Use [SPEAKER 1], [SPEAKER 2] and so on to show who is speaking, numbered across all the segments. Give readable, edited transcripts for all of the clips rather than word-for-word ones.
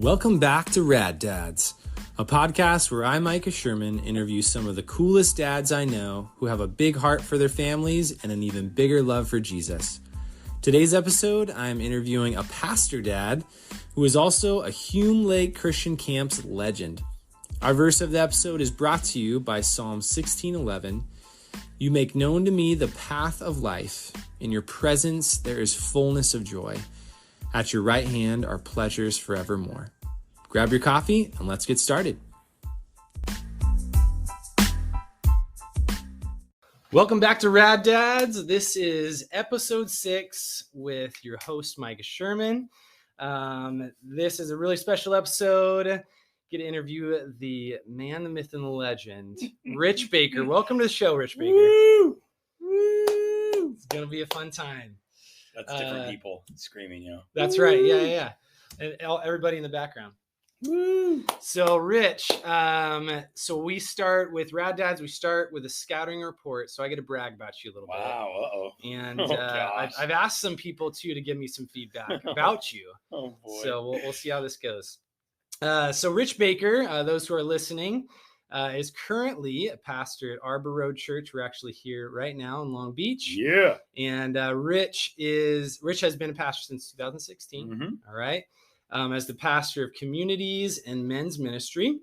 [SPEAKER 1] Welcome back to Rad Dads, a podcast where I, Micah Sherman, interview some of the coolest dads I know who have a big heart for their families and an even bigger love for Jesus. Today's episode, I am interviewing a pastor dad who is also a Hume Lake Christian Camps legend. Our verse of the episode is brought to you by Psalm 16:11. You make known to me the path of life. In your presence there is fullness of joy. At your right hand are pleasures forevermore. Grab your coffee and let's get started. Welcome back to Rad Dads. This is episode 6 with your host, Micah Sherman. This is a really special episode. Get to interview the man, the myth, and the legend, Rich Baker. Welcome to the show, Rich Baker.
[SPEAKER 2] Woo! Woo!
[SPEAKER 1] It's going to be a fun time.
[SPEAKER 2] That's different people screaming, you know.
[SPEAKER 1] That's right. Yeah. And everybody in the background.
[SPEAKER 2] Woo!
[SPEAKER 1] So, Rich, so we start with Rad Dads. We start with a scouting report. So I get to brag about you a little bit.
[SPEAKER 2] Wow. Uh-oh.
[SPEAKER 1] And
[SPEAKER 2] Gosh.
[SPEAKER 1] I've asked some people, too, to give me some feedback about you.
[SPEAKER 2] Oh, boy.
[SPEAKER 1] So we'll see how this goes. So Rich Baker, those who are listening, is currently a pastor at Arbor Road Church. We're actually here right now in Long Beach.
[SPEAKER 2] Yeah.
[SPEAKER 1] And Rich has been a pastor since 2016.
[SPEAKER 2] Mm-hmm.
[SPEAKER 1] All right. As the pastor of communities and men's ministry.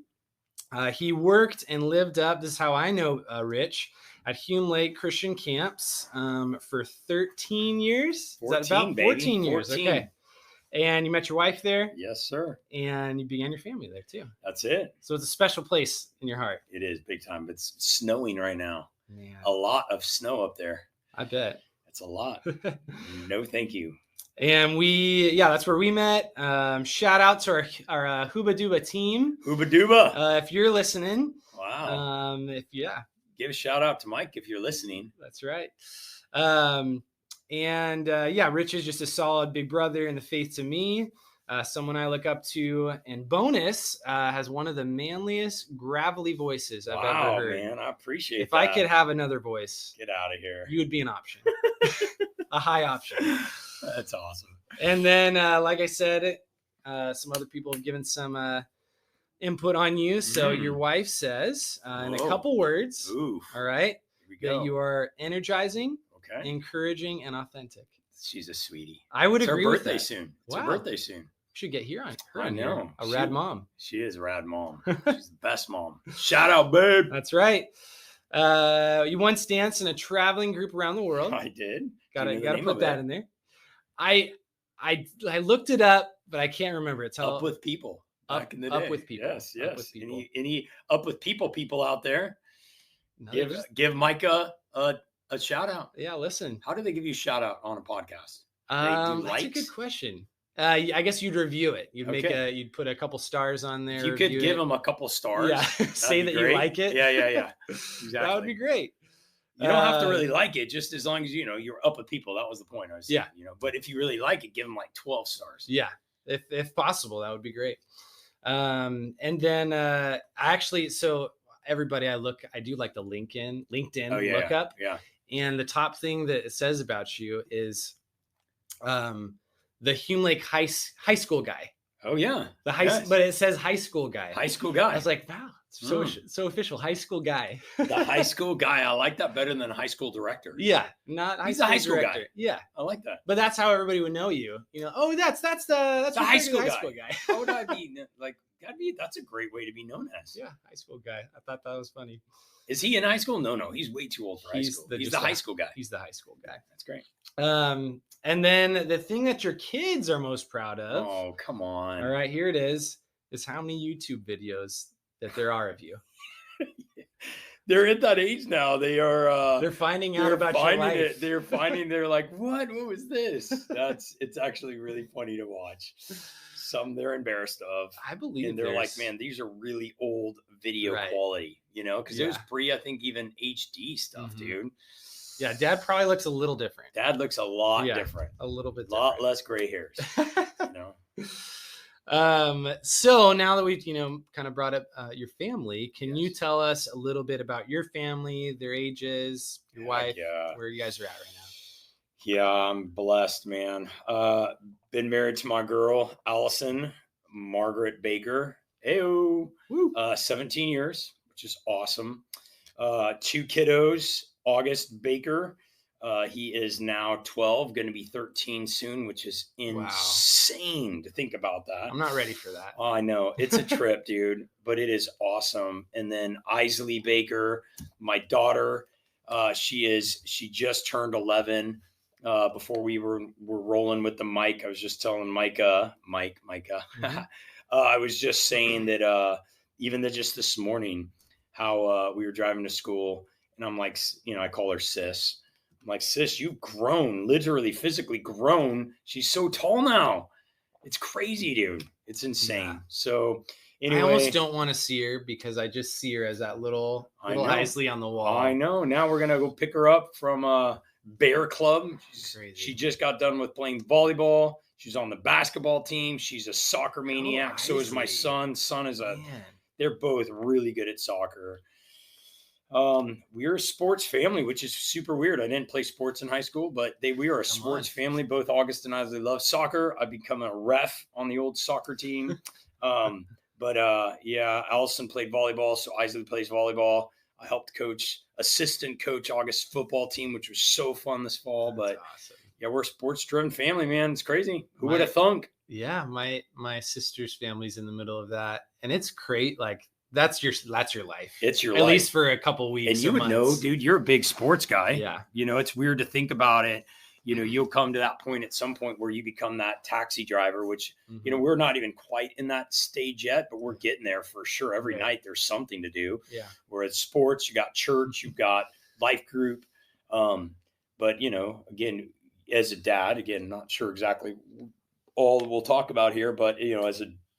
[SPEAKER 1] He worked and lived up, this is how I know Rich, at Hume Lake Christian Camps for 13 years.
[SPEAKER 2] 14,
[SPEAKER 1] is that about 14 years?
[SPEAKER 2] 14.
[SPEAKER 1] Okay. And you met your wife there?
[SPEAKER 2] Yes, sir.
[SPEAKER 1] And you began your family there too.
[SPEAKER 2] That's it.
[SPEAKER 1] So it's a special place in your heart.
[SPEAKER 2] It is big time. It's snowing right now.
[SPEAKER 1] Man,
[SPEAKER 2] A lot of snow up there.
[SPEAKER 1] I bet.
[SPEAKER 2] It's a lot. No, thank you.
[SPEAKER 1] And that's where we met. Shout out to our Hooba Dooba team.
[SPEAKER 2] Hooba Dooba.
[SPEAKER 1] If you're listening.
[SPEAKER 2] Wow. Give a shout out to Mike if you're listening.
[SPEAKER 1] That's right. Rich is just a solid big brother in the faith to me. Someone I look up to. And bonus, has one of the manliest, gravelly voices I've ever heard.
[SPEAKER 2] Man, I appreciate
[SPEAKER 1] If
[SPEAKER 2] that.
[SPEAKER 1] I could have another voice.
[SPEAKER 2] Get out of here.
[SPEAKER 1] You would be an option. A high option.
[SPEAKER 2] That's awesome.
[SPEAKER 1] And then, like I said, some other people have given some input on you. So your wife says, in a couple words,
[SPEAKER 2] Ooh.
[SPEAKER 1] all right,
[SPEAKER 2] Here we go.
[SPEAKER 1] that you are energizing,
[SPEAKER 2] Okay.
[SPEAKER 1] encouraging, and authentic.
[SPEAKER 2] She's a sweetie.
[SPEAKER 1] I would
[SPEAKER 2] It's
[SPEAKER 1] agree
[SPEAKER 2] her
[SPEAKER 1] with
[SPEAKER 2] birthday
[SPEAKER 1] that.
[SPEAKER 2] soon. It's
[SPEAKER 1] Wow.
[SPEAKER 2] her birthday soon.
[SPEAKER 1] We should get her
[SPEAKER 2] I
[SPEAKER 1] on here.
[SPEAKER 2] know.
[SPEAKER 1] A rad mom.
[SPEAKER 2] She is a rad mom. She's the best mom. Shout out, babe.
[SPEAKER 1] That's right. You once danced in a traveling group around the world.
[SPEAKER 2] I did.
[SPEAKER 1] Gotta put that in there. I looked it up, but I can't remember it.
[SPEAKER 2] Up with people. Back in the day.
[SPEAKER 1] Up with people.
[SPEAKER 2] Yes.
[SPEAKER 1] Up with people.
[SPEAKER 2] Any up with people out there?
[SPEAKER 1] No,
[SPEAKER 2] Give Micah a shout out.
[SPEAKER 1] yeah, listen.
[SPEAKER 2] How do they give you a shout out on a podcast?
[SPEAKER 1] That's a
[SPEAKER 2] likes?
[SPEAKER 1] good question. I guess you'd review it. You'd put a couple stars on there.
[SPEAKER 2] If you could give them a couple stars.
[SPEAKER 1] Yeah. Say that you like it.
[SPEAKER 2] Yeah. Exactly.
[SPEAKER 1] That would be great.
[SPEAKER 2] You don't have to really like it, just as long as you're up with people. That was the point I was saying,
[SPEAKER 1] Yeah.
[SPEAKER 2] But if you really like it, give them like 12 stars.
[SPEAKER 1] Yeah, if possible, that would be great. And then so everybody I do like the LinkedIn lookup.
[SPEAKER 2] Yeah.
[SPEAKER 1] And the top thing that it says about you is the Hume Lake high school guy.
[SPEAKER 2] Oh yeah.
[SPEAKER 1] But it says high school guy.
[SPEAKER 2] High school guy.
[SPEAKER 1] I was like, wow, it's so official. High school guy.
[SPEAKER 2] The high school guy. I like that better than high school director.
[SPEAKER 1] Yeah, not
[SPEAKER 2] He's a high school
[SPEAKER 1] director.
[SPEAKER 2] guy.
[SPEAKER 1] Yeah,
[SPEAKER 2] I like that.
[SPEAKER 1] but that's how everybody would know you. Oh, that's the
[SPEAKER 2] high school
[SPEAKER 1] guy.
[SPEAKER 2] How would I be like? That's a great way to be known as.
[SPEAKER 1] Yeah, high school guy. I thought that was funny.
[SPEAKER 2] Is he in high school? No. He's way too old for high school. He's the high school guy.
[SPEAKER 1] He's the high school guy.
[SPEAKER 2] That's great.
[SPEAKER 1] And then the thing that your kids are most proud of.
[SPEAKER 2] Oh, come on.
[SPEAKER 1] All right, here it is how many YouTube videos that there are of you.
[SPEAKER 2] They're at that age now. They are.
[SPEAKER 1] They're finding out about your life.
[SPEAKER 2] They're like, what? What was this? It's actually really funny to watch. Some they're embarrassed of.
[SPEAKER 1] I believe.
[SPEAKER 2] And they're like, man, these are really old video quality, because it was pre, I think, even HD stuff, dude.
[SPEAKER 1] Yeah, Dad probably looks a little different.
[SPEAKER 2] Dad looks a lot different.
[SPEAKER 1] A little bit
[SPEAKER 2] different. A lot
[SPEAKER 1] different.
[SPEAKER 2] less gray hairs.
[SPEAKER 1] So now that we've, kind of brought up your family, can you tell us a little bit about your family, their ages, your wife, where you guys are at right now?
[SPEAKER 2] Yeah, I'm blessed, man. Been married to my girl, Allison, Margaret Baker. 17 years, which is awesome. 2 kiddos, August Baker. He is now 12, going to be 13 soon, which is insane to think about that.
[SPEAKER 1] I'm not ready for that.
[SPEAKER 2] Oh, I know. It's a trip, dude, but it is awesome. And then Isley Baker, my daughter, she just turned 11. Before we were rolling with the mic, I was just telling Micah.
[SPEAKER 1] Mm-hmm.
[SPEAKER 2] I was just saying that even just this morning, how we were driving to school, and I'm like, I call her sis. I'm like, sis, you've grown, literally, physically grown. She's so tall now. It's crazy, dude. It's insane.
[SPEAKER 1] Yeah.
[SPEAKER 2] So anyway,
[SPEAKER 1] I almost don't want to see her because I just see her as that little Isley on the wall.
[SPEAKER 2] I know. Now we're gonna go pick her up from Bear Club.
[SPEAKER 1] Crazy.
[SPEAKER 2] She just got done with playing volleyball. She's on the basketball team. She's a soccer maniac. So is my son. Son is they're both really good at soccer. We're a sports family, which is super weird. I didn't play sports in high school, but we are a sports family. Both August and Isley love soccer. I've become a ref on the old soccer team. But Allison played volleyball, so Isley plays volleyball. I helped assistant coach August's football team, which was so fun this fall.
[SPEAKER 1] That's
[SPEAKER 2] but
[SPEAKER 1] awesome.
[SPEAKER 2] Yeah, we're a sports-driven family, man. It's crazy. Who would have thunk?
[SPEAKER 1] Yeah, my sister's family's in the middle of that, and it's great. Like that's your life.
[SPEAKER 2] It's your
[SPEAKER 1] life.
[SPEAKER 2] At
[SPEAKER 1] least for a couple weeks.
[SPEAKER 2] And you would know, dude. You're a big sports guy.
[SPEAKER 1] Yeah.
[SPEAKER 2] It's weird to think about it. You'll come to that point at some point where you become that taxi driver, which, we're not even quite in that stage yet, but we're getting there for sure. Every night there's something to do.
[SPEAKER 1] Yeah.
[SPEAKER 2] Where it's sports, you got church, you've got life group. But, again, as a dad, not sure exactly all we'll talk about here, but,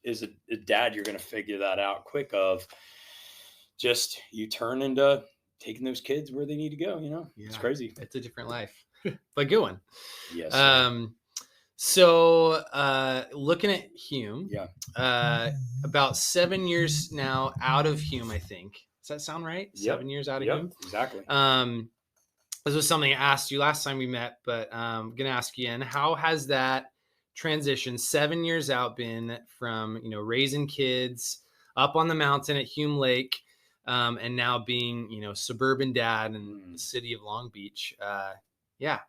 [SPEAKER 2] as a dad, you're going to figure that out quick of just you turn into taking those kids where they need to go, It's crazy.
[SPEAKER 1] It's a different life. But good one.
[SPEAKER 2] Yes.
[SPEAKER 1] So looking at Hume, about 7 years now out of Hume, I think. Does that sound right?
[SPEAKER 2] Yep.
[SPEAKER 1] 7 years out of Hume?
[SPEAKER 2] Exactly.
[SPEAKER 1] This was something I asked you last time we met, but I'm going to ask you again. How has that transition 7 years out been from, raising kids up on the mountain at Hume Lake and now being, suburban dad in the city of Long Beach? Yeah.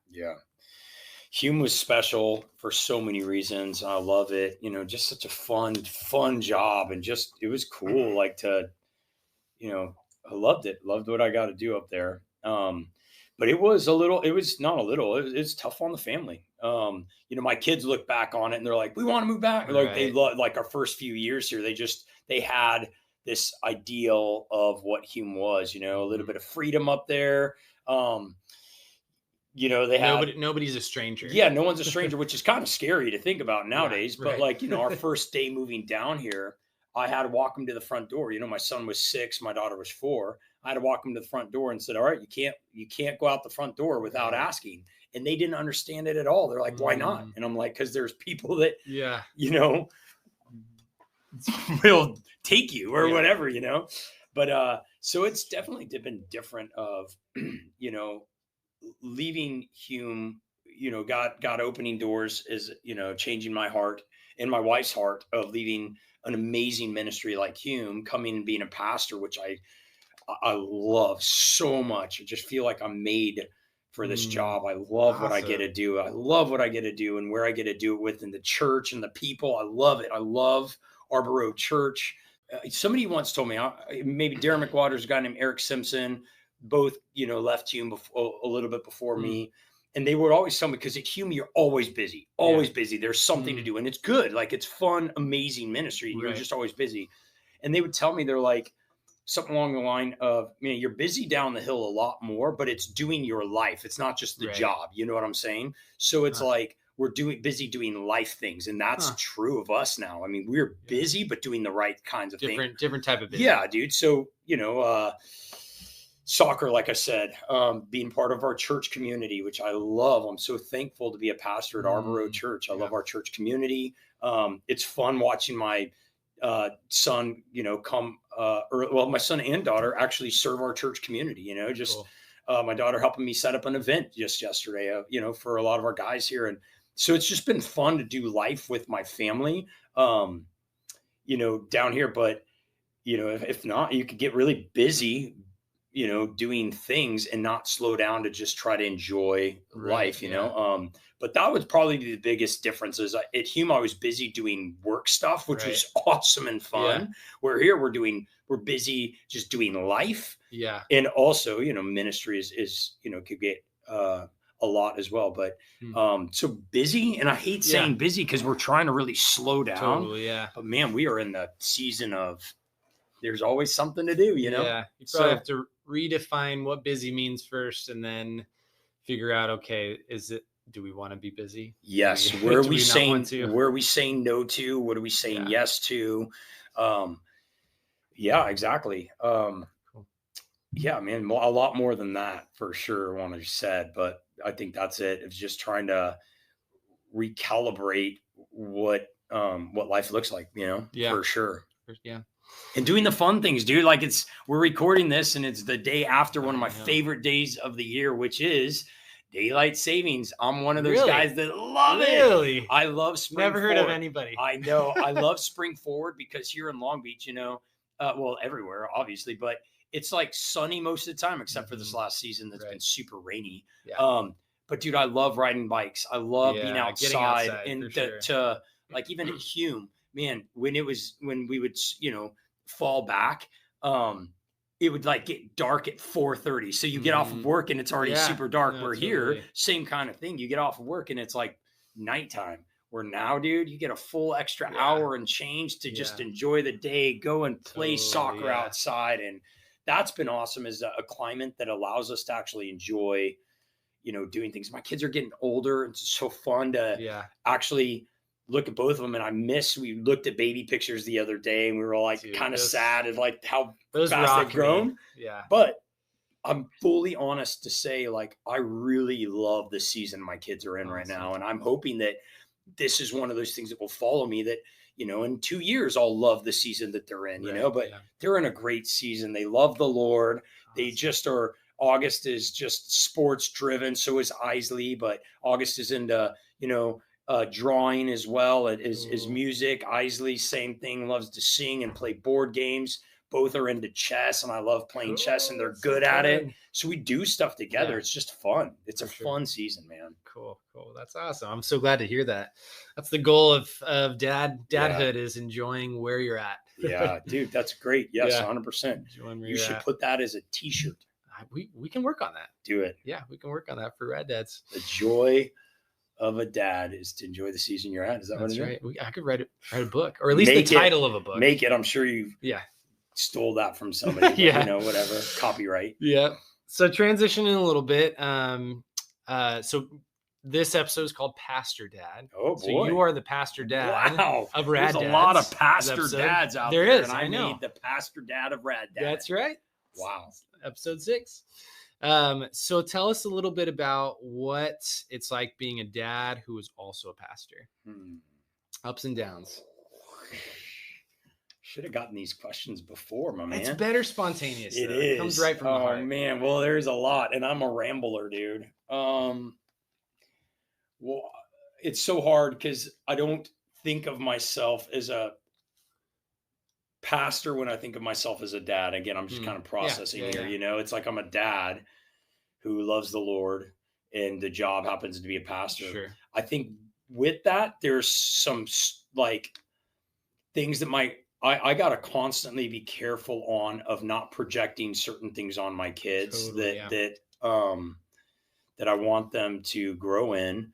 [SPEAKER 2] Hume was special for so many reasons. I love it. Just such a fun job. And just, it was cool. Like I loved it. Loved what I got to do up there. But it was tough on the family. My kids look back on it and they're like, we want to move back. Like they love, like our first few years here, they had this ideal of what Hume was, a little bit of freedom up there. They had
[SPEAKER 1] nobody's a stranger.
[SPEAKER 2] Yeah, no one's a stranger, which is kind of scary to think about nowadays. But our first day moving down here, I had to walk them to the front door. My son was 6, my daughter was 4. I had to walk them to the front door and said, all right, you can't go out the front door without asking. And they didn't understand it at all. They're like, why not? And I'm like, because there's people that, will take you or whatever, But so it's definitely been different of, leaving Hume, God opening doors is, changing my heart and my wife's heart of leaving an amazing ministry like Hume, coming and being a pastor, which I love so much. I just feel like I'm made for this job. I love what I get to do. I love what I get to do and where I get to do it with in the church and the people. I love it. I love Arbor Road Church. Somebody once told me, maybe Darren McWater's a guy named Eric Simpson, both, left Hume a little bit before me. And they would always tell me, because at Hume, you're always busy, busy. There's something to do. And it's good. Like, it's fun, amazing ministry. You're just always busy. And they would tell me, they're like, something along the line of, you're busy down the hill a lot more, but it's doing your life. It's not just the job. You know what I'm saying? So it's like, we're busy doing life things. And that's true of us now. We're busy, but doing the right kinds of things.
[SPEAKER 1] Different type of busy.
[SPEAKER 2] Yeah, dude. So, soccer, like I said, being part of our church community, which I love. I'm so thankful to be a pastor at Arbor Road Church. I love our church community. It's fun watching my son, come my son and daughter actually serve our church community, cool. My daughter helping me set up an event just yesterday, for a lot of our guys here. And so it's just been fun to do life with my family. down here. But, if not, you could get really busy, doing things and not slow down to just try to enjoy life, but that would probably be the biggest difference is at Hume, I was busy doing work stuff, which was awesome and fun.
[SPEAKER 1] Yeah.
[SPEAKER 2] Where here we're busy just doing life.
[SPEAKER 1] Yeah.
[SPEAKER 2] And also, ministry is could get, a lot as well, but so busy, and I hate saying busy because we're trying to really slow down.
[SPEAKER 1] Totally, yeah.
[SPEAKER 2] But man, we are in the season of there's always something to do,
[SPEAKER 1] Yeah, you probably have to redefine what busy means first, and then figure out, okay, do we want to be busy?
[SPEAKER 2] Yes. Where are we saying no to? What are we saying yes to? Yeah, exactly.
[SPEAKER 1] Cool.
[SPEAKER 2] Yeah, man, a lot more than that for sure. What I said, but I think that's it. It's just trying to recalibrate what life looks like, for sure.
[SPEAKER 1] Yeah.
[SPEAKER 2] And doing the fun things, dude. Like we're recording this and it's the day after one of my favorite days of the year, which is daylight savings. I'm one of those guys that love it. I love spring
[SPEAKER 1] Never heard of anybody.
[SPEAKER 2] I know. I love spring forward because here in Long Beach, well, everywhere, obviously, but it's like sunny most of the time, except for this last season that's been super rainy.
[SPEAKER 1] Yeah.
[SPEAKER 2] But dude, I love riding bikes. I love being outside and
[SPEAKER 1] sure.
[SPEAKER 2] to like even at Hume, man, when we would, fall back, it would like get dark at 4:30. So you get off of work and it's already super dark. We're here, same kind of thing. You get off of work and it's like nighttime. Where now, dude, you get a full extra hour and change to just enjoy the day, go and play soccer outside. And that's been awesome, is a climate that allows us to actually enjoy, doing things. My kids are getting older. It's so fun to actually look at both of them. And we looked at baby pictures the other day and we were like kind of sad at like how fast they've grown.
[SPEAKER 1] Yeah.
[SPEAKER 2] But I'm fully honest to say, like, I really love the season my kids are in right now. And I'm hoping that this is one of those things that will follow me, that, in 2 years, I'll love the season that they're in, but they're in a great season. They love the Lord. Awesome. They just are. August is just sports driven. So is Isley, but August is into, drawing as well as music. Isley, same thing, loves to sing and play board games. Both are into chess, and I love playing chess, and they're good at it. So we do stuff together. It's just fun. It's a fun season, man.
[SPEAKER 1] Cool. That's awesome. I'm so glad to hear that. That's the goal of dadhood, is enjoying where you're at.
[SPEAKER 2] Yeah, dude, that's great. Yes, 100%. You should put that as a t-shirt.
[SPEAKER 1] We can work on that.
[SPEAKER 2] Do it.
[SPEAKER 1] Yeah, we can work on that for Rad Dads.
[SPEAKER 2] The joy of a dad is to enjoy the season you're at. Is that what it is?
[SPEAKER 1] That's right. I could write a book, or at least the title of a book.
[SPEAKER 2] Make it. I'm sure you stole that from somebody. Whatever. Copyright.
[SPEAKER 1] Yeah. So transitioning a little bit. So this episode is called Pastor Dad.
[SPEAKER 2] Oh boy.
[SPEAKER 1] So you are the Pastor Dad of Rad Dads.
[SPEAKER 2] There's a lot of Pastor Dads out there.
[SPEAKER 1] There is.
[SPEAKER 2] And I know. Made the Pastor Dad of Rad Dad.
[SPEAKER 1] That's right.
[SPEAKER 2] Wow.
[SPEAKER 1] Episode 6. So tell us a little bit about what it's like being a dad who is also a pastor. Ups and downs.
[SPEAKER 2] Should have gotten these questions before, my man.
[SPEAKER 1] It's better spontaneous.
[SPEAKER 2] It is.
[SPEAKER 1] It comes right from the heart.
[SPEAKER 2] Oh man, well, there's a lot, and I'm a rambler, dude. Well, it's so hard because I don't think of myself as a pastor when I think of myself as a dad. Again, I'm just kind of processing here. It's like I'm a dad who loves the Lord, and the job happens to be a pastor.
[SPEAKER 1] Sure.
[SPEAKER 2] I think with that, there's some like things that I got to constantly be careful of not projecting certain things on my kids that I want them to grow in.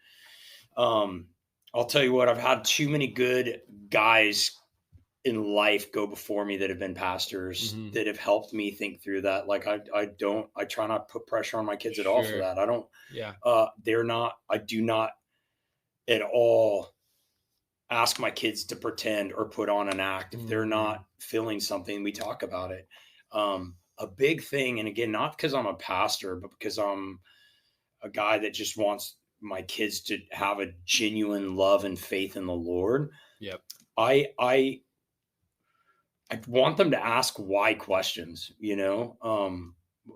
[SPEAKER 2] I'll tell you what, I've had too many good guys in life go before me that have been pastors that have helped me think through that. Like I try not to put pressure on my kids at all for that. I do not at all ask my kids to pretend or put on an act. If they're not feeling something, we talk about it. A big thing, and again, not because I'm a pastor, but because I'm a guy that just wants my kids to have a genuine love and faith in the Lord.
[SPEAKER 1] Yep.
[SPEAKER 2] I want them to ask why questions, now,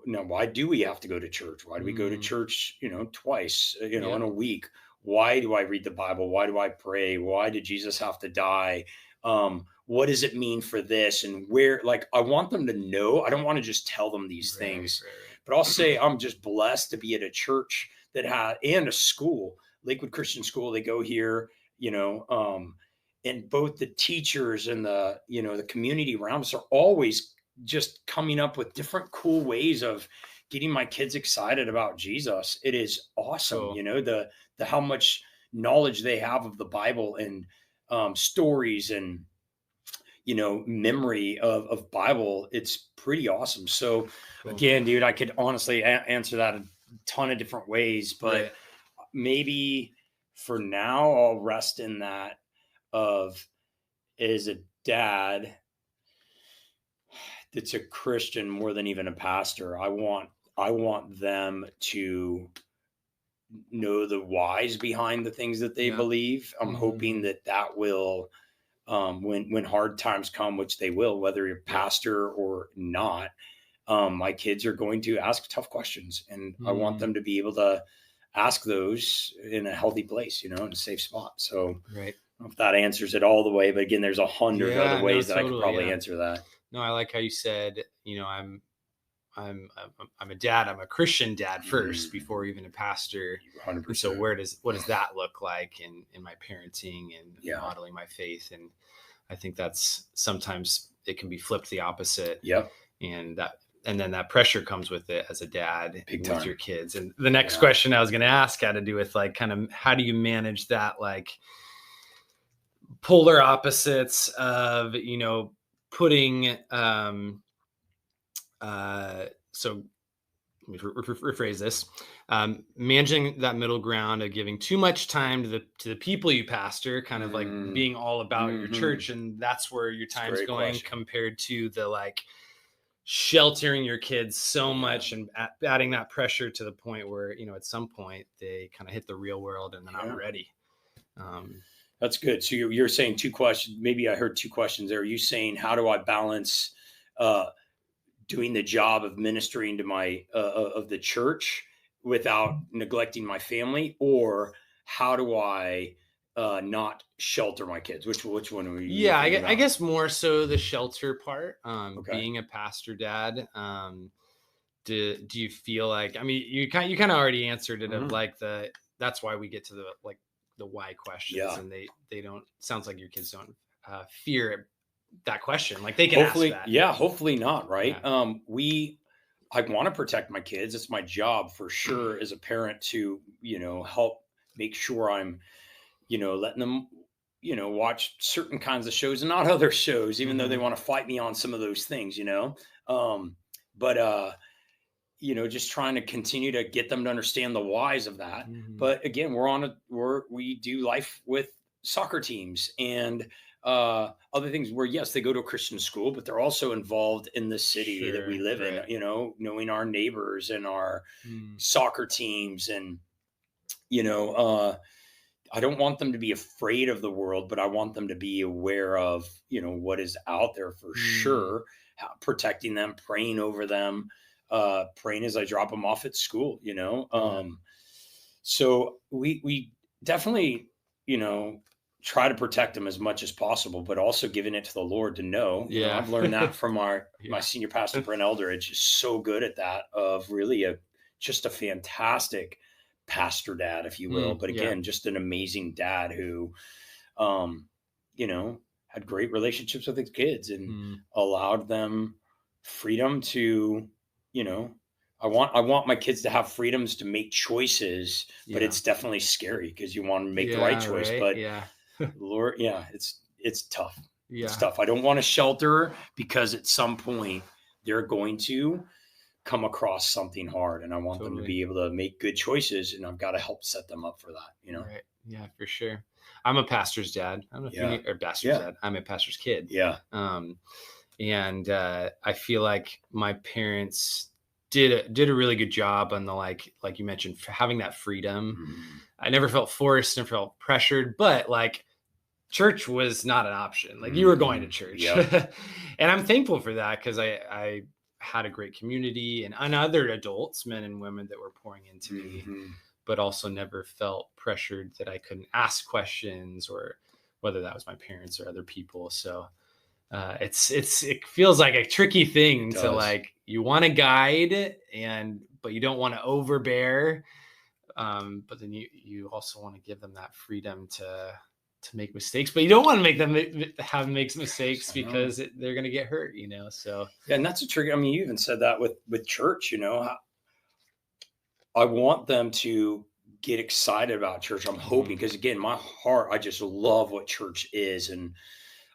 [SPEAKER 2] why do we have to go to church? Why do we go to church, twice, in a week? Why do I read the Bible? Why do I pray? Why did Jesus have to die? what does it mean for this, and where, like, I want them to know. I don't want to just tell them these things, but I'll say I'm just blessed to be at a church that had, and a school, Lakewood Christian School. They go here, and both the teachers and the community around us are always just coming up with different cool ways of getting my kids excited about Jesus. It is awesome.
[SPEAKER 1] Cool.
[SPEAKER 2] The how much knowledge they have of the Bible, and stories, and memory of Bible. It's pretty awesome. So
[SPEAKER 1] Cool.
[SPEAKER 2] Again, dude, I could honestly answer that a ton of different ways, but maybe for now I'll rest in that of, as a dad that's a Christian more than even a pastor, I want them to know the whys behind the things that they believe. I'm hoping that will, when hard times come, which they will, whether you're a pastor or not, my kids are going to ask tough questions, and I want them to be able to ask those in a healthy place, in a safe spot. So I don't know if that answers it all the way, but again, there's 100 other ways that I could probably answer that.
[SPEAKER 1] No, I like how you said, I'm a dad. I'm a Christian dad first before even a pastor.
[SPEAKER 2] 100%.
[SPEAKER 1] So what does that look like in my parenting and modeling my faith? And I think that's sometimes it can be flipped the opposite.
[SPEAKER 2] Yep.
[SPEAKER 1] And then that pressure comes with it as a dad with your kids. And the next
[SPEAKER 2] Yeah.
[SPEAKER 1] question I was going to ask had to do with like, kind of, how do you manage that, like, polar opposites of, putting, so let me rephrase this, managing that middle ground of giving too much time to the people you pastor, kind of like being all about your church, and that's where your time's going, compared to the, like, sheltering your kids so much and adding that pressure to the point where, at some point they kind of hit the real world and they're not ready.
[SPEAKER 2] That's good. So you're saying two questions. Maybe I heard two questions there. Are you saying, how do I balance doing the job of ministering to my of the church without neglecting my family, or how do I not shelter my kids? Which one are you?
[SPEAKER 1] Yeah, I guess more so the shelter part. Being a pastor dad, do you feel like, I mean, you kind of already answered it, of like that's why we get to the why questions, and they don't, sounds like your kids don't fear that question. Like, they can
[SPEAKER 2] hopefully
[SPEAKER 1] ask that.
[SPEAKER 2] Hopefully not, right? I want to protect my kids. It's my job for sure as a parent to help make sure I'm letting them watch certain kinds of shows and not other shows, even though they want to fight me on some of those things, but just trying to continue to get them to understand the whys of that. But again, we do life with soccer teams and other things where, yes, they go to a Christian school, but they're also involved in the city that we live in, knowing our neighbors and our soccer teams. And, I don't want them to be afraid of the world, but I want them to be aware of, what is out there for sure, protecting them, praying over them, praying as I drop them off at school, so we definitely, try to protect them as much as possible, but also giving it to the Lord to know. I've learned that from my senior pastor, Brent Eldridge, is so good at that, of really just a fantastic pastor dad, if you will. But again, just an amazing dad who, had great relationships with his kids and allowed them freedom to, I want my kids to have freedoms to make choices, but it's definitely scary because you want to make the right choice. But Lord, it's tough. It's tough. I don't want to shelter, because at some point they're going to come across something hard, and I want them to be able to make good choices, and I've got to help set them up for that,
[SPEAKER 1] Right. Yeah, for sure. I'm a pastor's dad. I don't know if you need, or pastor's dad. I'm a pastor's kid.
[SPEAKER 2] Yeah.
[SPEAKER 1] And I feel like my parents did a really good job on the, like you mentioned, having that freedom. I never felt forced and felt pressured, but like, church was not an option. Like, you were going to church. And I'm thankful for that, because I had a great community and other adults, men and women, that were pouring into me, but also never felt pressured that I couldn't ask questions, or whether that was my parents or other people. So it feels like a tricky thing to like, you want to guide but you don't want to overbear. But then you also want to give them that freedom to make mistakes, but you don't want to make them make mistakes because they're going to get hurt, so.
[SPEAKER 2] Yeah. And that's a trick. I mean, you even said that with church, I want them to get excited about church. I'm hoping, because again, my heart, I just love what church is. And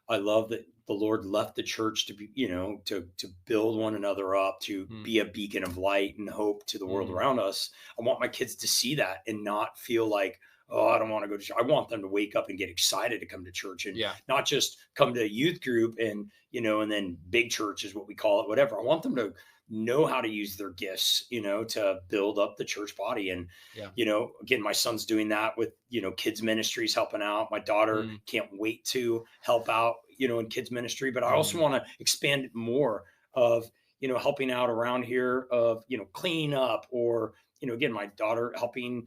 [SPEAKER 2] I love that the Lord left the church to be, to build one another up, to be a beacon of light and hope to the world around us. I want my kids to see that and not feel like, oh, I don't want to go to church. I want them to wake up and get excited to come to church, and not just come to a youth group and, and then big church is what we call it, whatever. I want them to know how to use their gifts, to build up the church body. And, again, my son's doing that with, kids ministries, helping out. My daughter can't wait to help out, in kids ministry, but I also want to expand it more of, helping out around here of, cleaning up, or, again, my daughter helping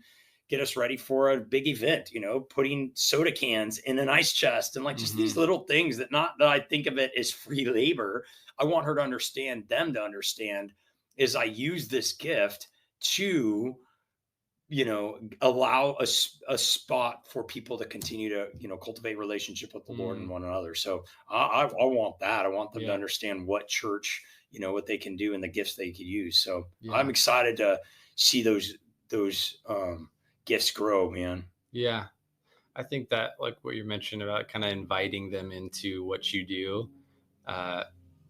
[SPEAKER 2] get us ready for a big event, putting soda cans in an ice chest, and like just these little things that not that I think of it as free labor. I want her to understand, them to understand, is I use this gift to, allow a spot for people to continue to, cultivate relationship with the Lord and one another. So I want that. I want them to understand what church, what they can do and the gifts they could use. So I'm excited to see those gifts grow, man.
[SPEAKER 1] Yeah. I think that, like what you mentioned about kind of inviting them into what you do,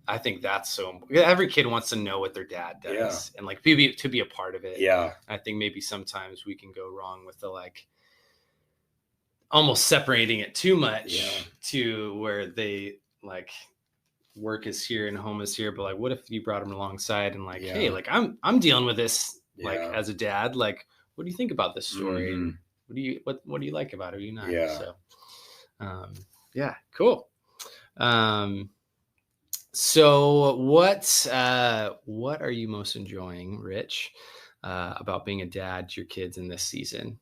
[SPEAKER 1] I think that's so, every kid wants to know what their dad does and like to be a part of it.
[SPEAKER 2] Yeah.
[SPEAKER 1] I think maybe sometimes we can go wrong with the like almost separating it too much to where they like work is here and home is here. But like, what if you brought them alongside and like, hey, like I'm dealing with this like as a dad, like, what do you think about this story? And what do you like about it? Or you not?
[SPEAKER 2] Yeah.
[SPEAKER 1] So, cool. So what are you most enjoying, Rich, about being a dad to your kids in this season?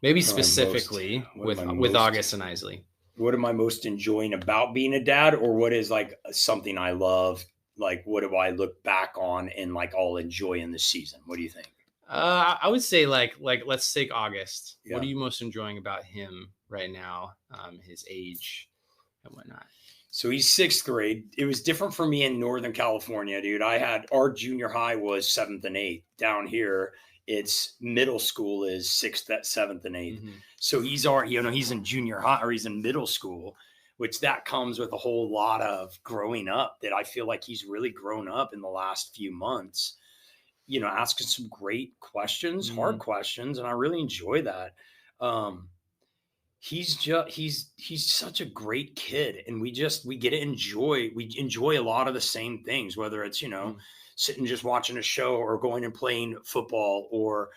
[SPEAKER 1] Maybe specifically with August and Isley.
[SPEAKER 2] What am I most enjoying about being a dad, or what is like something I love? Like, what do I look back on and like I'll enjoy in this season? What do you think?
[SPEAKER 1] I would say like let's take August. Yeah. What are you most enjoying about him right now? His age and whatnot.
[SPEAKER 2] So he's 6th grade. It was different for me in Northern California, dude. Our junior high was 7th and 8th. Down here, it's middle school is 6th, 7th, and 8th. So he's in junior high, or he's in middle school, which that comes with a whole lot of growing up that I feel like he's really grown up in the last few months, asking some great questions, hard questions. And I really enjoy that. He's such a great kid, and we enjoy a lot of the same things, whether it's, sitting, just watching a show, or going and playing football, or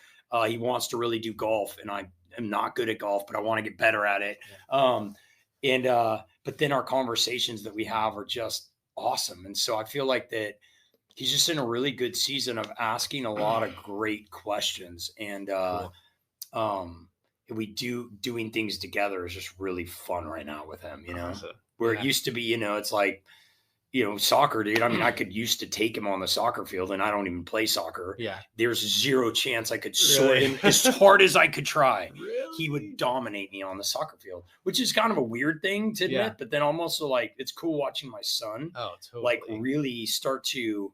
[SPEAKER 2] he wants to really do golf. And I am not good at golf, but I want to get better at it. But then our conversations that we have are just awesome. And so I feel like that he's just in a really good season of asking a lot of great questions. And, doing things together is just really fun right now with him, where it used to be, it's like, soccer, dude. I mean, I used to take him on the soccer field, and I don't even play soccer.
[SPEAKER 1] Yeah.
[SPEAKER 2] There's zero chance I could sort him as hard as I could try. Really? He would dominate me on the soccer field, which is kind of a weird thing to admit, but then I'm also like, it's cool watching my son really start to,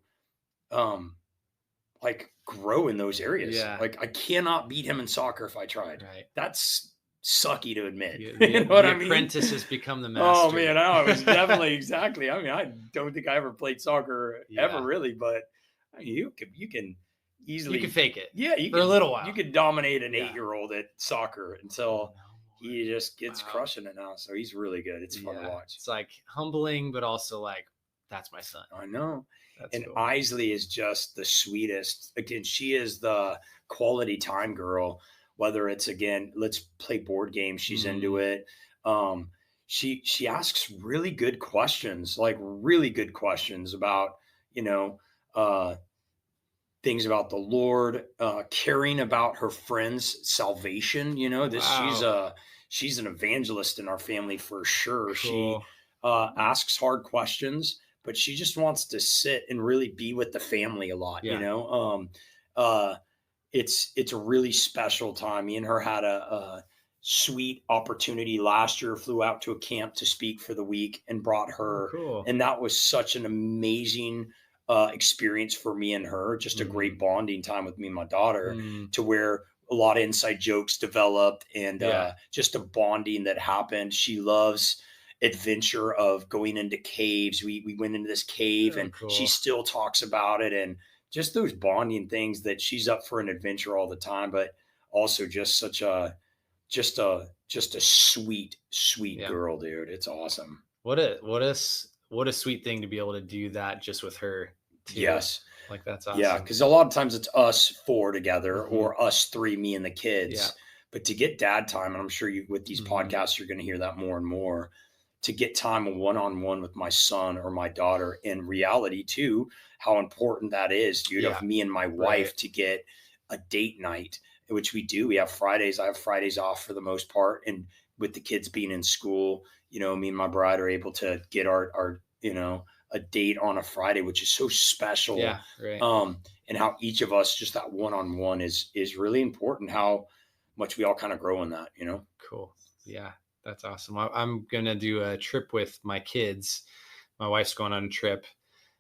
[SPEAKER 2] like grow in those areas. Yeah. Like I cannot beat him in soccer if I tried. Right. That's sucky to admit.
[SPEAKER 1] You know what I mean? Apprentice has become the master.
[SPEAKER 2] Oh man, it was definitely exactly. I mean, I don't think I ever played soccer ever really, but I mean, you can easily
[SPEAKER 1] fake it.
[SPEAKER 2] Yeah,
[SPEAKER 1] for a little while.
[SPEAKER 2] You could dominate an 8-year-old at soccer until he just gets crushing it now. So he's really good. It's fun to watch.
[SPEAKER 1] It's like humbling, but also like, that's my son.
[SPEAKER 2] I know. And cool. Isley is just the sweetest. Again, she is the quality time girl. Whether it's, again, let's play board games, she's into it. She asks really good questions, like really good questions about, things about the Lord, caring about her friend's salvation. she's an evangelist in our family for sure.
[SPEAKER 1] Cool.
[SPEAKER 2] She asks hard questions, but she just wants to sit and really be with the family a lot.
[SPEAKER 1] Yeah.
[SPEAKER 2] You know, it's a really special time. Me and her had a sweet opportunity last year, flew out to a camp to speak for the week and brought her.
[SPEAKER 1] Cool.
[SPEAKER 2] And that was such an amazing experience for me and her, just a great bonding time with me and my daughter, to where a lot of inside jokes developed and just a bonding that happened. She loves adventure of going into caves. We went into this cave and she still talks about it, and just those bonding things that she's up for an adventure all the time, but also just such a sweet girl, dude. It's awesome.
[SPEAKER 1] What a sweet thing to be able to do that just with her too.
[SPEAKER 2] Yes.
[SPEAKER 1] Like that's awesome.
[SPEAKER 2] Yeah, because a lot of times it's us four together or us three, me and the kids.
[SPEAKER 1] Yeah.
[SPEAKER 2] But to get dad time, and I'm sure you with these podcasts, you're going to hear that more and more, to get time one-on-one with my son or my daughter, in reality too, how important that is, dude, of me and my wife to get a date night, which we do. We have Fridays. I have Fridays off for the most part. And with the kids being in school, you know, me and my bride are able to get our you know, a date on a Friday, which is so special.
[SPEAKER 1] Yeah, right.
[SPEAKER 2] And how each of us, just that one-on-one is really important, how much we all kind of grow in that, you know?
[SPEAKER 1] Cool. Yeah, that's awesome. I'm going to do a trip with my kids. My wife's going on a trip.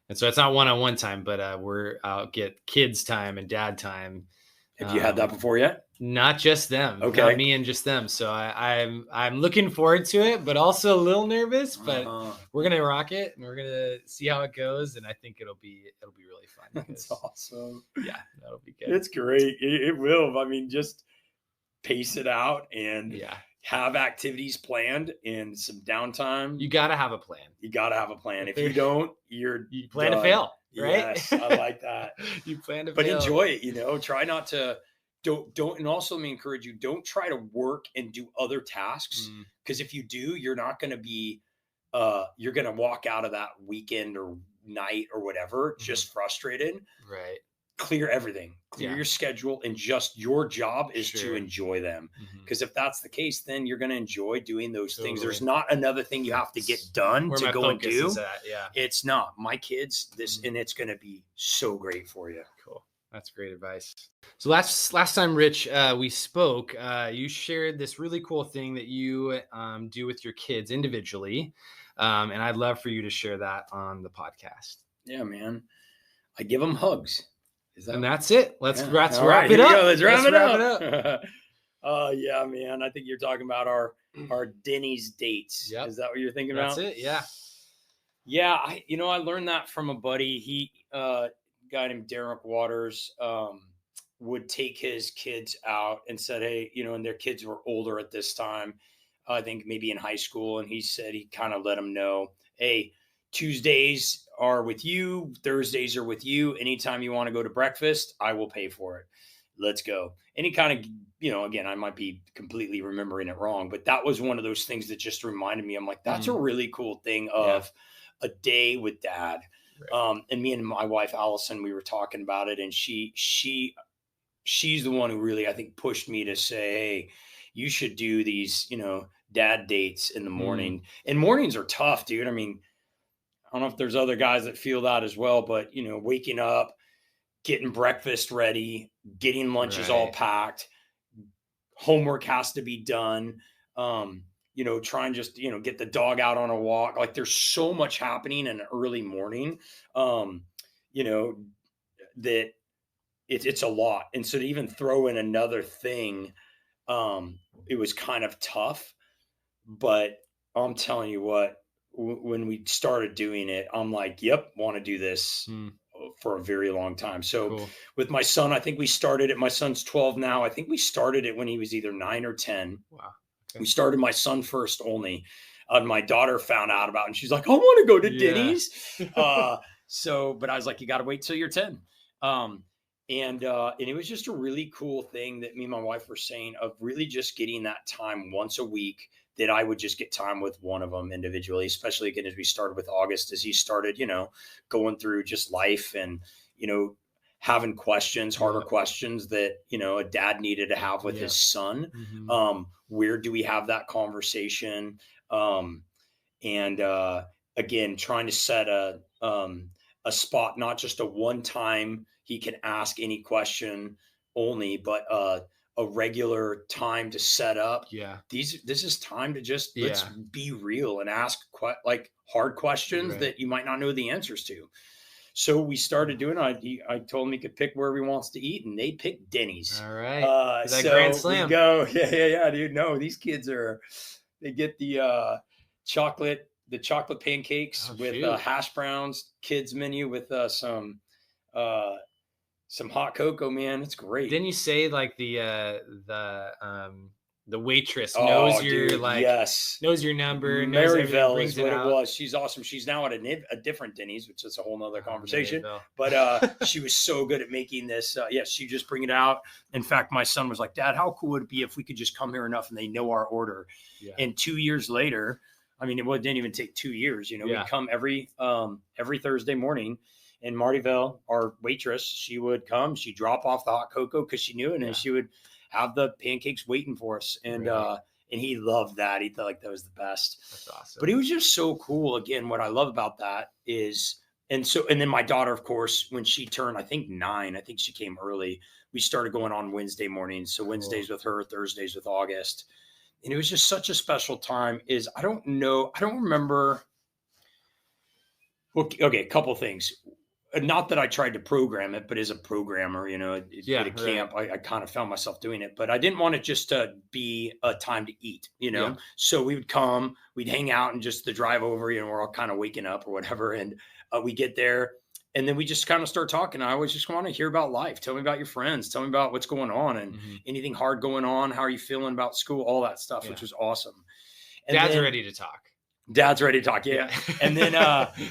[SPEAKER 1] And so it's not one-on-one time, but I'll get kids time and dad time.
[SPEAKER 2] Have you had that before yet?
[SPEAKER 1] Not just them.
[SPEAKER 2] Okay.
[SPEAKER 1] Not me and just them. So I'm looking forward to it, but also a little nervous, but we're going to rock it and we're going to see how it goes. And I think it'll be really fun.
[SPEAKER 2] That's awesome.
[SPEAKER 1] Yeah, that'll be good.
[SPEAKER 2] It's great. It will. I mean, just pace it out and have activities planned and some downtime.
[SPEAKER 1] You got to have a plan.
[SPEAKER 2] If you don't, you
[SPEAKER 1] plan to fail, right?
[SPEAKER 2] Yes, I like that.
[SPEAKER 1] You plan to
[SPEAKER 2] but
[SPEAKER 1] fail.
[SPEAKER 2] Enjoy it, you know, try not to, don't, and also let me encourage you, don't try to work and do other tasks. Because if you do, you're not going to be, you're going to walk out of that weekend or night or whatever, just frustrated.
[SPEAKER 1] Right.
[SPEAKER 2] Clear everything, clear your schedule, and just your job is to enjoy them. Because if that's the case, then you're going to enjoy doing those things. There's not another thing you have to get done to go and do. It's not my kids, and it's going to be so great for you.
[SPEAKER 1] Cool. That's great advice. So last time, Rich, we spoke, you shared this really cool thing that you do with your kids individually. And I'd love for you to share that on the podcast.
[SPEAKER 2] Yeah, man. I give them hugs.
[SPEAKER 1] And that's it. Let's wrap it up.
[SPEAKER 2] Let's wrap it up. Yeah, man. I think you're talking about our Denny's dates. Yep. Is that what you're thinking about?
[SPEAKER 1] That's it. Yeah.
[SPEAKER 2] Yeah. I learned that from a buddy. He, a guy named Derek Waters, would take his kids out and said, hey, and their kids were older at this time. I think maybe in high school. And he said, he kind of let them know, hey, Tuesdays are with you. Thursdays are with you. Anytime you want to go to breakfast, I will pay for it. Let's go. And he kind of, again, I might be completely remembering it wrong, but that was one of those things that just reminded me. I'm like, that's a really cool thing of a day with dad. Right. And me and my wife, Allison, we were talking about it, and she's the one who really, I think, pushed me to say, hey, you should do these, dad dates in the morning. And mornings are tough, dude. I mean, I don't know if there's other guys that feel that as well, but waking up, getting breakfast ready, getting lunches all packed, homework has to be done. Trying just, get the dog out on a walk. Like there's so much happening in an early morning, that it's a lot. And so to even throw in another thing, it was kind of tough, but I'm telling you what, when we started doing it, I'm like, yep, want to do this for a very long time. So with my son, I think we started it. My son's 12 now. I think we started it when he was either 9 or 10. Wow. Okay. We started my son first only. My daughter found out about it, and she's like, I want to go to Denny's. But I was like, you got to wait till you're 10. And it was just a really cool thing that me and my wife were saying, of really just getting that time once a week, that I would just get time with one of them individually, especially again, as we started with August, as he started, going through just life and, having questions, harder questions that, a dad needed to have with his son. Where do we have that conversation? And again, trying to set a spot, not just a one time he can ask any question only, but a regular time to set up. This is time to just let's be real and ask like hard questions that you might not know the answers to. So we started doing. I told him he could pick wherever he wants to eat, and they picked Denny's.
[SPEAKER 1] All right, that
[SPEAKER 2] so
[SPEAKER 1] Grand Slam.
[SPEAKER 2] We go, yeah, dude. No, these kids they get the chocolate pancakes with hash browns, kids menu with some hot cocoa. Man, it's great.
[SPEAKER 1] Didn't you say like the waitress knows your knows your number?
[SPEAKER 2] Maryville is what it was. She's awesome. She's now at a different Denny's, which is a whole nother conversation. But she was so good at making this. She just bring it out. In fact, my son was like, "Dad, how cool would it be if we could just come here enough and they know our order?" And 2 years later, I mean, it didn't even take 2 years. We'd come every Thursday morning. And Martyville, our waitress, she would come. She'd drop off the hot cocoa because she knew it, and she would have the pancakes waiting for us. And and he loved that. He thought like that was the best.
[SPEAKER 1] That's awesome.
[SPEAKER 2] But it was just so cool. Again, what I love about that is, and then my daughter, of course, when she turned, I think 9, I think she came early. We started going on Wednesday mornings. So Wednesdays with her, Thursdays with August. And it was just such a special time. I don't remember. Okay, a couple things. Not that I tried to program it, but as a programmer, at a camp, I kind of found myself doing it, but I didn't want it just to be a time to eat, So we would come, we'd hang out and just the drive over, we're all kind of waking up or whatever. And we get there and then we just kind of start talking. I always just want to hear about life. Tell me about your friends. Tell me about what's going on and anything hard going on. How are you feeling about school? All that stuff, which was awesome.
[SPEAKER 1] And Dad's ready to talk.
[SPEAKER 2] Dad's ready to talk. Yeah. And then,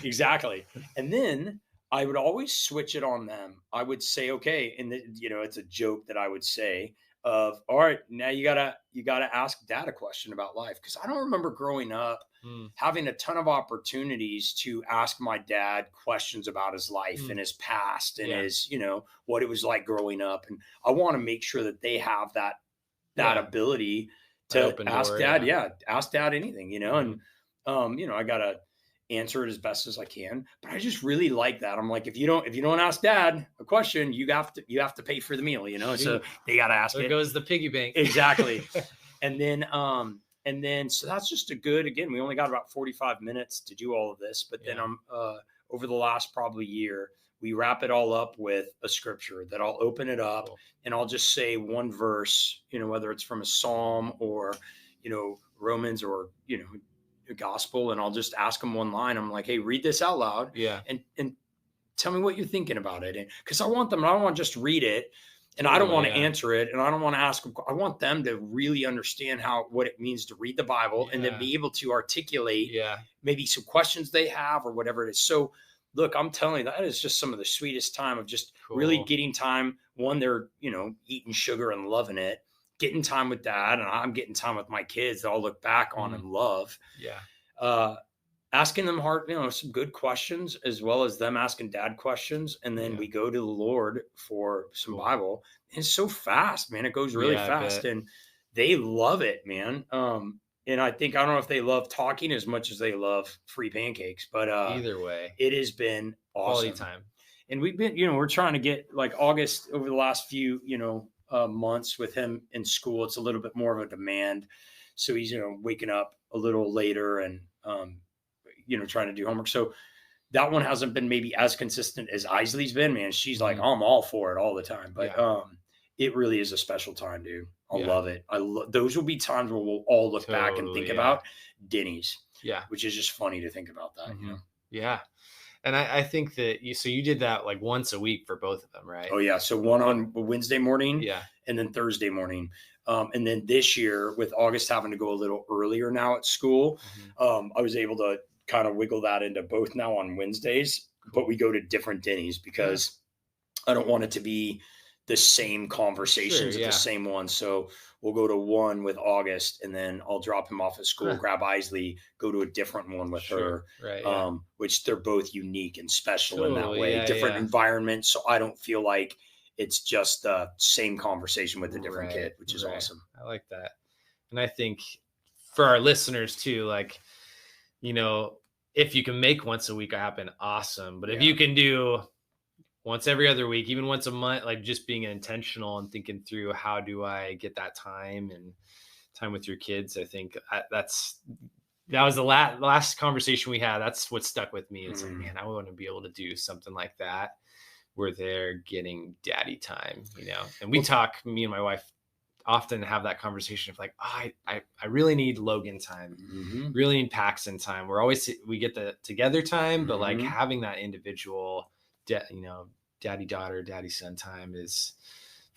[SPEAKER 2] exactly. And then I would always switch it on them. I would say, okay. And it's a joke that I would say of, all right, now you gotta ask Dad a question about life. Cause I don't remember growing up having a ton of opportunities to ask my dad questions about his life and his past and his, what it was like growing up. And I want to make sure that they have that ability to ask Dad. Ask Dad anything, and, I gotta answer it as best as I can, but I just really like that. I'm like, if you don't ask Dad a question, you have to pay for the meal, so they got to ask it.
[SPEAKER 1] There goes the piggy bank.
[SPEAKER 2] Exactly. And then, so that's just again, we only got about 45 minutes to do all of this, but then over the last probably year, we wrap it all up with a scripture that I'll open it up and I'll just say one verse, whether it's from a Psalm or, Romans or, gospel, and I'll just ask them one line. I'm like, hey, read this out loud. And tell me what you're thinking about it. And because I don't want to just read it and I don't want to answer it. And I don't want to ask them. I want them to really understand what it means to read the Bible and then be able to articulate maybe some questions they have or whatever it is. So look, I'm telling you, that is just some of the sweetest time of just really getting time. One, they're, eating sugar and loving it. Getting time with Dad, and I'm getting time with my kids that I'll look back on and love. Asking them hard, some good questions, as well as them asking Dad questions. And then we go to the Lord for some Bible. And it's so fast, man. It goes really fast. And they love it, man. And I don't know if they love talking as much as they love free pancakes, but
[SPEAKER 1] either way,
[SPEAKER 2] it has been awesome.
[SPEAKER 1] Quality time.
[SPEAKER 2] And we've been, we're trying to get like August over the last few, months with him in school. It's a little bit more of a demand. So he's, waking up a little later and, trying to do homework. So that one hasn't been maybe as consistent as Isley's been, man. She's like, I'm all for it all the time, but, it really is a special time, dude. I love it. Those will be times where we'll all look back and think about Denny's. Which is just funny to think about that,
[SPEAKER 1] Yeah. And I think that you did that like once a week for both of them, right?
[SPEAKER 2] Oh yeah. So one on Wednesday morning and then Thursday morning. And then this year with August having to go a little earlier now at school, I was able to kind of wiggle that into both now on Wednesdays, but we go to different Denny's because I don't want it to be the same conversations at the same one. So we'll go to one with August, and then I'll drop him off at school, grab Isley, go to a different one with her,
[SPEAKER 1] Right.
[SPEAKER 2] which they're both unique and special in that
[SPEAKER 1] Totally,
[SPEAKER 2] way,
[SPEAKER 1] yeah,
[SPEAKER 2] different
[SPEAKER 1] yeah.
[SPEAKER 2] environments. So I don't feel like it's just the same conversation with a different kid, which is awesome.
[SPEAKER 1] I like that. And I think for our listeners too, like, you know, if you can make once a week happen, awesome. But if you can do once every other week, even once a month, like just being intentional and thinking through how do I get that time and time with your kids, I think that was the last conversation we had. That's what stuck with me. It's like, man, I want to be able to do something like that where they're getting daddy time, you know. And we talk, me and my wife often have that conversation of like, oh, I really need Logan time, really need Paxton time. We get the together time, but like having that individual, you know, daddy daughter, daddy son time is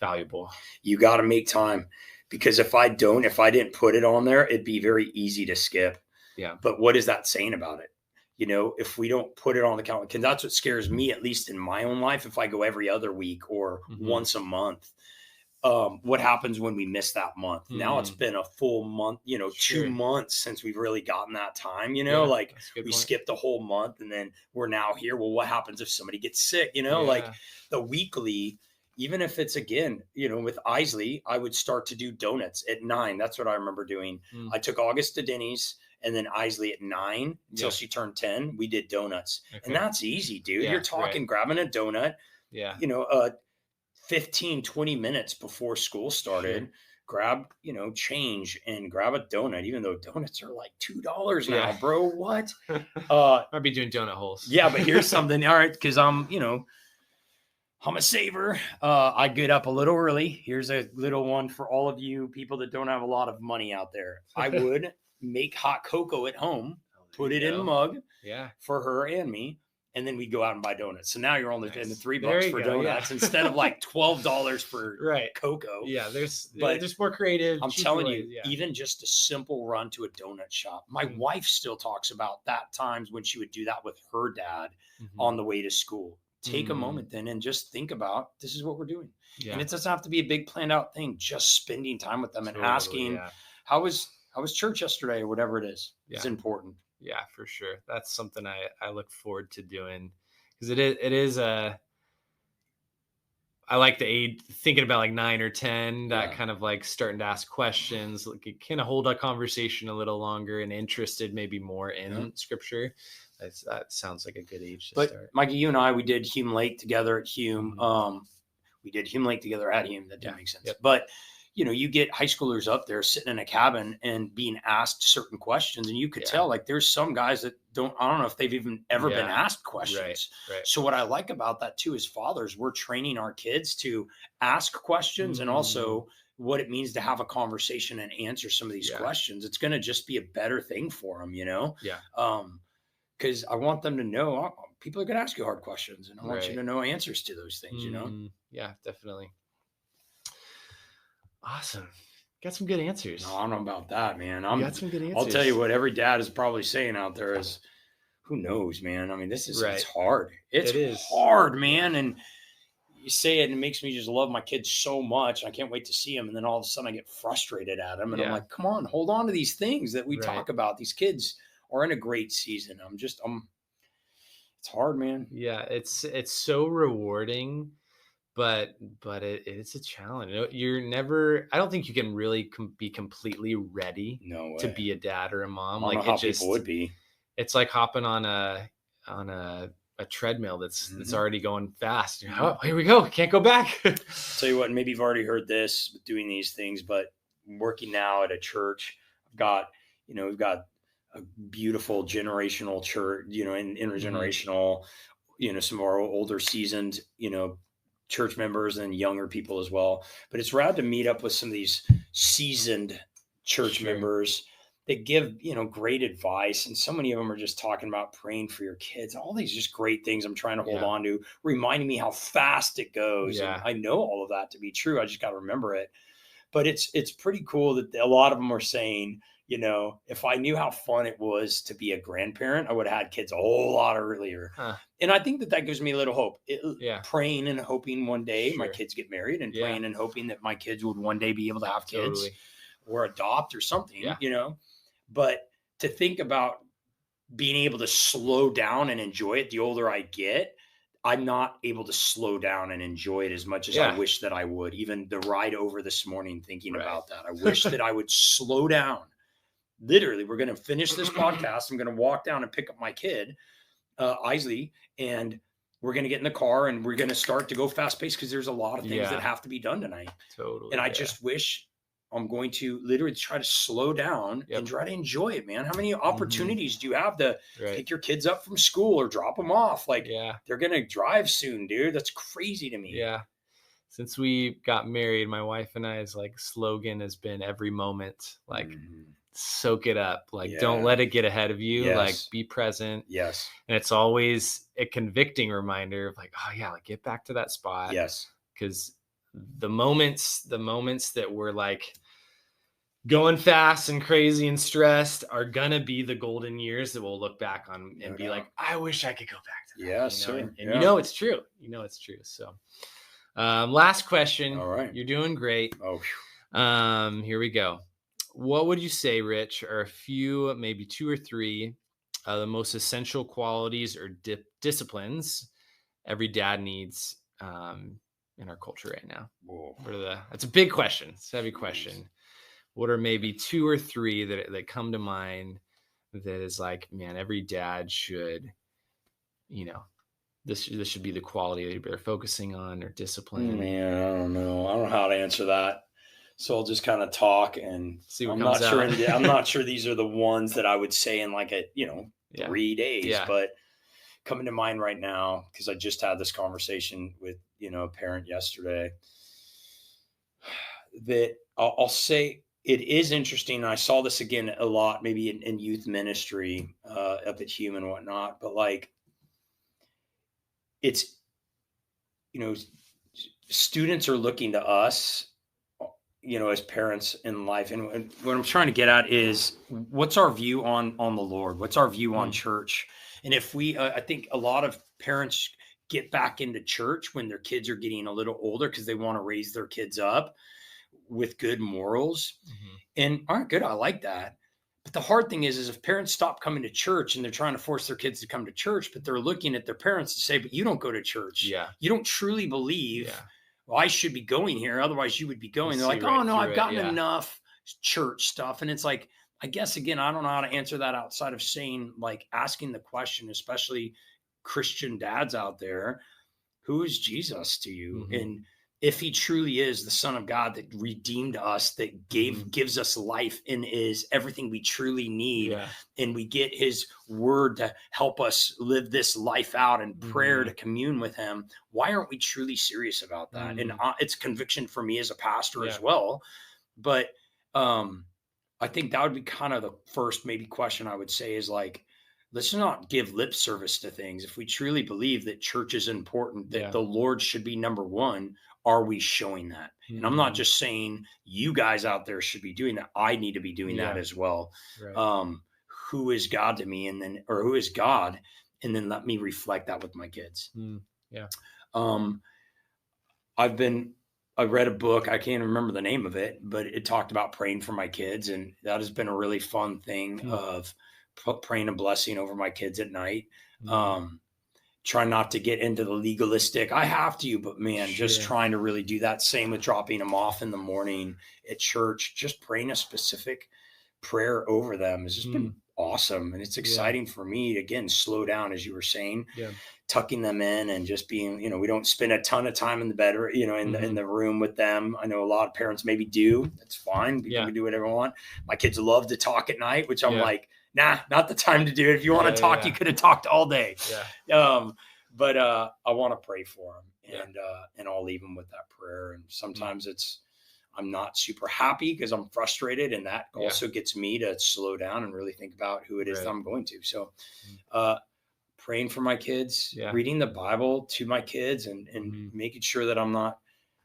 [SPEAKER 1] valuable.
[SPEAKER 2] You got to make time, because if I didn't put it on there, it'd be very easy to skip.
[SPEAKER 1] Yeah.
[SPEAKER 2] But what is that saying about it? You know, if we don't put it on the calendar, because that's what scares me, at least in my own life. If I go every other week or once a month, what happens when we miss that month? Now it's been a full month, you know, 2 months since we've really gotten that time, you know, like we skipped a whole month and then we're now here. Well, what happens if somebody gets sick? You know, like the weekly, even if it's, again, you know, with Isley, I would start to do donuts at 9. That's what I remember doing. I took August to Denny's, and then Isley at 9 until she turned 10, we did donuts. And that's easy, dude. You're talking grabbing a donut, you know, 15, 20 minutes before school started, grab, you know, change and grab a donut, even though donuts are like $2 now, bro. What?
[SPEAKER 1] Might be doing donut holes.
[SPEAKER 2] Yeah, but here's something. All right, because I'm a saver. I get up a little early. Here's a little one for all of you people that don't have a lot of money out there. I would make hot cocoa at home, put it in a mug for her and me, and then we go out and buy donuts. So now you're only paying the $3 for donuts instead of like $12 for cocoa.
[SPEAKER 1] Yeah, there's more creative.
[SPEAKER 2] I'm telling you, even just a simple run to a donut shop. My wife still talks about that times when she would do that with her dad on the way to school. Take a moment then and just think about, this is what we're doing. And it doesn't have to be a big planned out thing. Just spending time with them and asking, how was church yesterday, or whatever it is. It's important.
[SPEAKER 1] Yeah, for sure. That's something I look forward to doing, because it is I like the age, thinking about like 9 or 10, that kind of like starting to ask questions, like it kind of hold a conversation a little longer and interested maybe more in scripture. That sounds like a good age to start.
[SPEAKER 2] Mikey, you and I, we did Hume Lake together at Hume. We did Hume Lake together at Hume. That didn't make sense. But you know, you get high schoolers up there sitting in a cabin and being asked certain questions, and you could tell, like, there's some guys that I don't know if they've even ever been asked questions. Right. So what I like about that too is fathers, we're training our kids to ask questions and also what it means to have a conversation and answer some of these questions. It's going to just be a better thing for them, you know? Because I want them to know people are going to ask you hard questions, and I want you to know answers to those things, you know?
[SPEAKER 1] Yeah, definitely. Awesome. Got some good answers.
[SPEAKER 2] No, I don't know about that, man.
[SPEAKER 1] Got some good answers.
[SPEAKER 2] I'll tell you what every dad is probably saying out there is, who knows, man? I mean, this is it's hard. It's hard, man. And you say it and it makes me just love my kids so much. I can't wait to see them. And then all of a sudden I get frustrated at them. And I'm like, come on, hold on to these things that we talk about. These kids are in a great season. It's hard, man.
[SPEAKER 1] Yeah, it's so rewarding. But it's a challenge. You're never, I don't think you can really be completely ready to be a dad or a mom.
[SPEAKER 2] Like how people would be.
[SPEAKER 1] It's like hopping on a treadmill that's already going fast. Oh, here we go. Can't go back.
[SPEAKER 2] I'll tell you what, maybe you've already heard this doing these things, but working now at a church, we've got a beautiful generational church, you know, and intergenerational, you know, some of our older seasoned, you know, church members and younger people as well. But it's rad to meet up with some of these seasoned church members that give, you know, great advice. And so many of them are just talking about praying for your kids, all these just great things I'm trying to hold on to, reminding me how fast it goes. And I know all of that to be true. I just got to remember it. But it's pretty cool that a lot of them are saying, if I knew how fun it was to be a grandparent, I would have had kids a whole lot earlier. And I think that gives me a little hope. Praying and hoping one day my kids get married, and praying and hoping that my kids would one day be able to have kids or adopt or something, but to think about being able to slow down and enjoy it. The older I get, I'm not able to slow down and enjoy it as much as I wish that I would. Even the ride over this morning, thinking about that, I wish that I would slow down. Literally, we're going to finish this podcast. I'm going to walk down and pick up my kid, Isley, and we're going to get in the car and we're going to start to go fast paced because there's a lot of things that have to be done tonight.
[SPEAKER 1] Totally.
[SPEAKER 2] And I just wish I'm going to literally try to slow down and try to enjoy it, man. How many opportunities do you have to pick your kids up from school or drop them off? Like, they're going to drive soon, dude. That's crazy to me.
[SPEAKER 1] Yeah. Since we got married, my wife and I's like slogan has been every moment, like soak it up. Like, don't let it get ahead of you. Like, be present.
[SPEAKER 2] Yes.
[SPEAKER 1] And it's always a convicting reminder of like, oh yeah, like get back to that spot.
[SPEAKER 2] Yes.
[SPEAKER 1] Because the moments that we're like going fast and crazy and stressed are gonna be the golden years that we'll look back on and be like, I wish I could go back to that.
[SPEAKER 2] Yes,
[SPEAKER 1] and it's true. It's true. So last question.
[SPEAKER 2] All right.
[SPEAKER 1] You're doing great. Here we go. What would you say, Rich, are a few, maybe 2 or 3 the most essential qualities or disciplines every dad needs in our culture right now? That's a big question. It's a heavy question. What are maybe 2 or 3 that come to mind that is like, man, every dad should, this should be the quality that they're focusing on or discipline?
[SPEAKER 2] Man, I don't know how to answer that. So I'll just kind of talk and
[SPEAKER 1] see what
[SPEAKER 2] I'm
[SPEAKER 1] comes
[SPEAKER 2] not
[SPEAKER 1] out.
[SPEAKER 2] sure. I'm not sure these are the ones that I would say in like 3 days, but coming to mind right now, because I just had this conversation with, a parent yesterday, that I'll say it is interesting. And I saw this again a lot, maybe in youth ministry up at Hume and whatnot, but like it's, students are looking to us, as parents in life. And what I'm trying to get at is what's our view on the Lord? What's our view on church? And if we, I think a lot of parents get back into church when their kids are getting a little older because they want to raise their kids up with good morals. And all right, good. I like that. But the hard thing is if parents stop coming to church and they're trying to force their kids to come to church, but they're looking at their parents to say, but you don't go to church.
[SPEAKER 1] Yeah.
[SPEAKER 2] You don't truly believe, well, I should be going here. Otherwise you would be going. They're like, oh no, I've gotten enough church stuff. And it's like, I guess, again, I don't know how to answer that outside of saying, like, asking the question, especially Christian dads out there, who is Jesus to you? And if he truly is the Son of God that redeemed us, that gives us life and is everything we truly need, and we get his word to help us live this life out and prayer to commune with him, why aren't we truly serious about that? And it's conviction for me as a pastor as well. But I think that would be kind of the first maybe question I would say is like, let's not give lip service to things. If we truly believe that church is important, that the Lord should be number one, are we showing that? And I'm not just saying you guys out there should be doing that. I need to be doing that as well. Right. Who is God to me? Or who is God? And then let me reflect that with my kids. I read a book. I can't remember the name of it, but it talked about praying for my kids. And that has been a really fun thing of praying a blessing over my kids at night. Try not to get into the legalistic, I have to, but man, just trying to really do that. Same with dropping them off in the morning at church, just praying a specific prayer over them has just been awesome. And it's exciting for me, again, slow down, as you were saying, tucking them in and just being, we don't spend a ton of time in the bed or, in the room with them. I know a lot of parents maybe do. That's fine. People can do whatever they want. My kids love to talk at night, which I'm like, nah, not the time to do it. If you want to talk, you could have talked all day. But I want to pray for them and I'll leave them with that prayer. And sometimes I'm not super happy because I'm frustrated. And that also gets me to slow down and really think about who it is that I'm going to. So praying for my kids, reading the Bible to my kids and making sure that I'm not,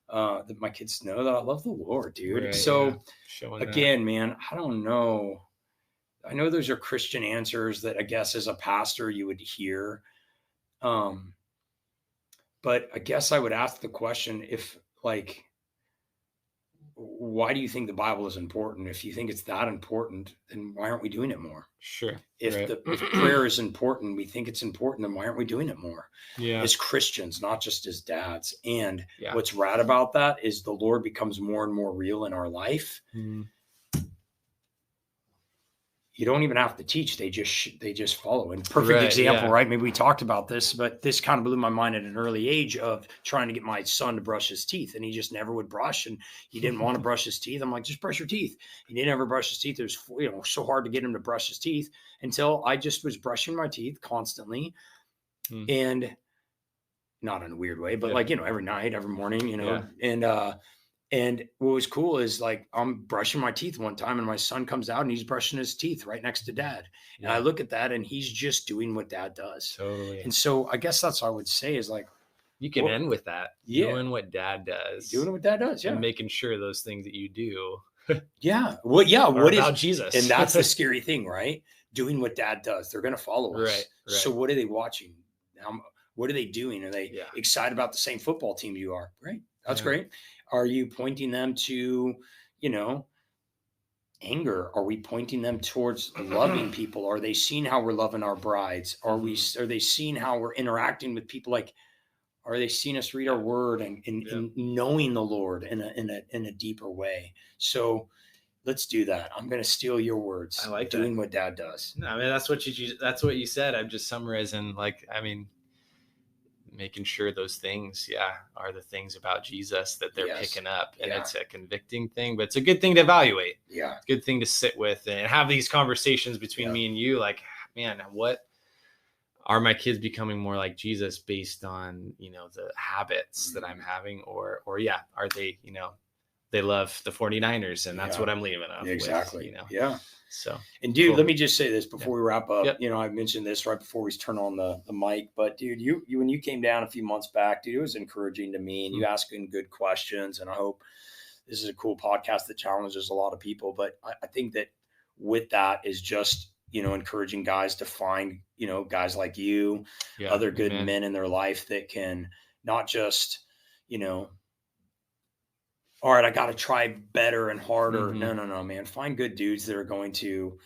[SPEAKER 2] that my kids know that I love the Lord, dude. So again, man, I don't know. I know those are Christian answers that I guess as a pastor you would hear. But I guess I would ask the question, if like, why do you think the Bible is important? If you think it's that important, then why aren't we doing it more?
[SPEAKER 1] Sure.
[SPEAKER 2] If
[SPEAKER 1] right.
[SPEAKER 2] if prayer is important, we think it's important, then why aren't we doing it more?
[SPEAKER 1] Yeah.
[SPEAKER 2] As Christians, not just as dads. And
[SPEAKER 1] Yeah.
[SPEAKER 2] what's rad about that is the Lord becomes more and more real in our life. You don't even have to teach. They just follow. And perfect example, right? Maybe we talked about this, but this kind of blew my mind at an early age of trying to get my son to brush his teeth. And he just never would brush, and he didn't want to brush his teeth. I'm like, just brush your teeth. He didn't ever brush his teeth. It was, so hard to get him to brush his teeth until I just was brushing my teeth constantly. And not in a weird way, but like, every night, every morning, and what was cool is like, I'm brushing my teeth one time and my son comes out and he's brushing his teeth right next to dad. And I look at that and he's just doing what dad does.
[SPEAKER 1] Totally.
[SPEAKER 2] And so I guess that's what I would say is like,
[SPEAKER 1] you can end with that. Doing what dad does.
[SPEAKER 2] Doing what dad does. Yeah.
[SPEAKER 1] And making sure those things that you do.
[SPEAKER 2] What is
[SPEAKER 1] about Jesus?
[SPEAKER 2] And that's the scary thing, right? Doing what dad does. They're going to follow us.
[SPEAKER 1] Right.
[SPEAKER 2] So what are they watching? What are they doing? Are they excited about the same football team you are? Great. That's great. Are you pointing them to, anger? Are we pointing them towards loving people? Are they seeing how we're loving our brides? Are they seeing how we're interacting with people? Like, are they seeing us read our word and knowing the Lord in a deeper way? So let's do that. I'm going to steal your words.
[SPEAKER 1] I like
[SPEAKER 2] doing what dad does.
[SPEAKER 1] No, I mean, that's what you said. I'm just summarizing, making sure those things, are the things about Jesus that they're picking up. And it's a convicting thing, but it's a good thing to evaluate.
[SPEAKER 2] Yeah.
[SPEAKER 1] It's a good thing to sit with and have these conversations between me and you. Like, man, what are my kids becoming more like Jesus based on, the habits that I'm having, or are they, they love the 49ers and that's what I'm leaving off
[SPEAKER 2] exactly.
[SPEAKER 1] with,
[SPEAKER 2] Yeah.
[SPEAKER 1] So,
[SPEAKER 2] and dude, let me just say this before we wrap up. I mentioned this right before we turn on the mic, but dude, you when you came down a few months back, dude, it was encouraging to me, and you asking good questions. And I hope this is a cool podcast that challenges a lot of people. But I think that with that is just, encouraging guys to find, guys like you, other good men in their life that can not just, all right, I got to try better and harder. No, man. Find good dudes that are going to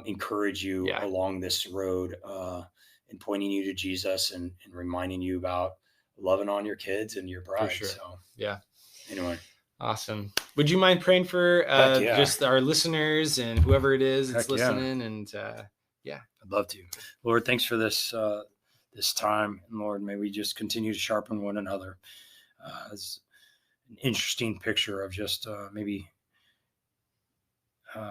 [SPEAKER 2] encourage you along this road and pointing you to Jesus and reminding you about loving on your kids and your bride.
[SPEAKER 1] For sure.
[SPEAKER 2] So, anyway.
[SPEAKER 1] Awesome. Would you mind praying for just our listeners and whoever it is that's listening? And
[SPEAKER 2] I'd love to. Lord, thanks for this time. And Lord, may we just continue to sharpen one another. It's an interesting picture of just maybe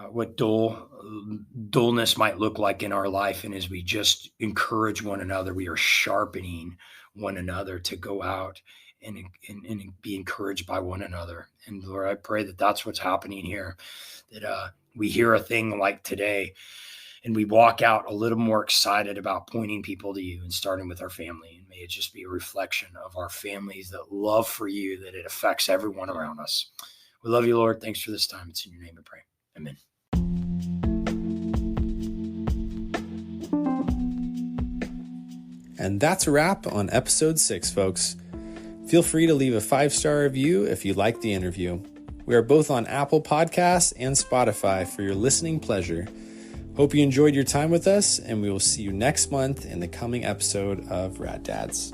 [SPEAKER 2] what dullness might look like in our life. And as we just encourage one another, we are sharpening one another to go out and be encouraged by one another. And Lord, I pray that that's what's happening here, that we hear a thing like today and we walk out a little more excited about pointing people to you and starting with our family. And may it just be a reflection of our families, that love for you, that it affects everyone around us. We love you, Lord. Thanks for this time. It's in your name I pray. Amen.
[SPEAKER 1] And that's a wrap on episode 6, folks. Feel free to leave a 5-star review if you like the interview. We are both on Apple Podcasts and Spotify for your listening pleasure. Hope you enjoyed your time with us, and we will see you next month in the coming episode of Rad Dads.